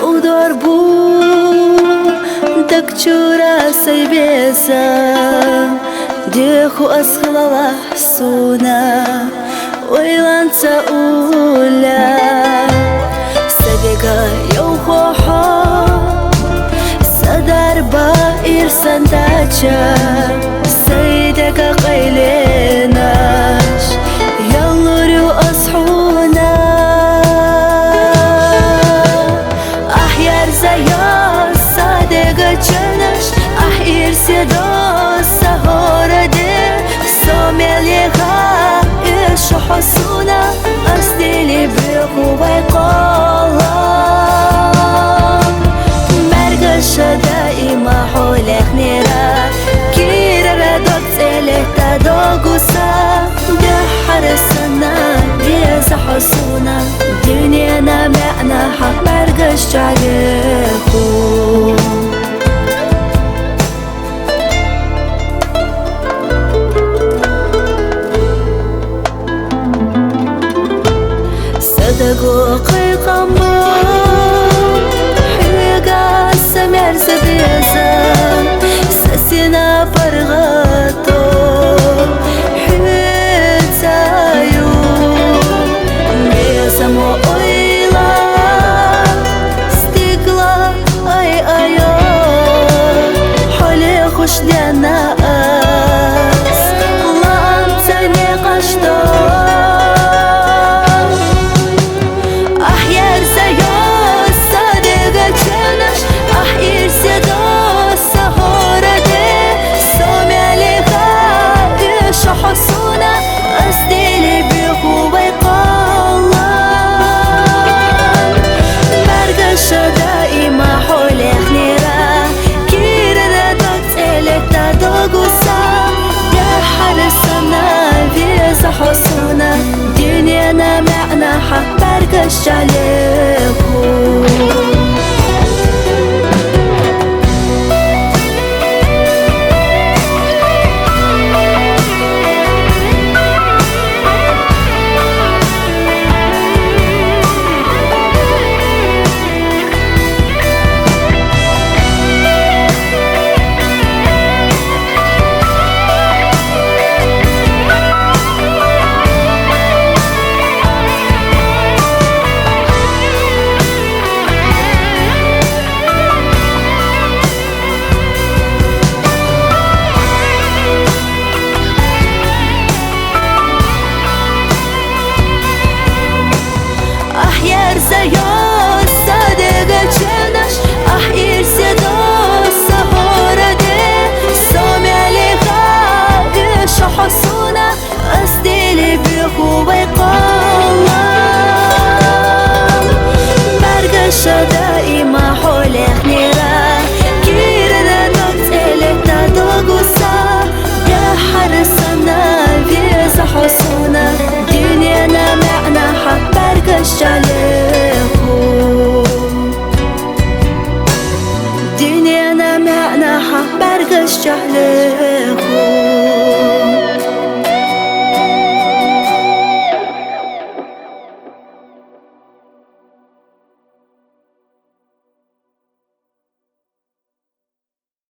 قدر بو دكتورة سيبيزا ديخو أسخلالة سونا ويلان تأولا سدقا يوخوحو سدار بائر سنداجا سيدقا قيليناش يلوريو أصحونا أحيار زيا سادقا جنش أحير سيدو سهورة دي سوميليها إيشو حسونا أستيلي بيقو بيقولا مرقشة دائما حولك نيرا كيرا ردوك تيلي تدوغوسا بحر السنة ديزا حسونا دنيانا معنا حق مرقش عليكو صدقوقي قمر حلقة سمير سديزا سسينا برغاتو حيتايو ميزمو اويلا ستيقلا اي ايو حولي خوش دينا اس لانتني قشتو حسونا أستيلي بيخو بيقالا مرقشة دائما حولي خنيرا كيرا دوك تيلي تدوغوسا بحر السنة فيزا حسونا دنيانا معنا حق مرقشة عليكو أحيار زيو صادقة جنش أحير سيدو سهورة دي سومي عليها إيشو حسونا أستيلي بيخو بيقالا مرقشة دائما حولي خنيرا كيرا دوك تيلي تدوغوسا بحر السنة فيزا حسونا دنيانا معنا حق مرقش عليكو دنيانا معنا حق مرقش عليكو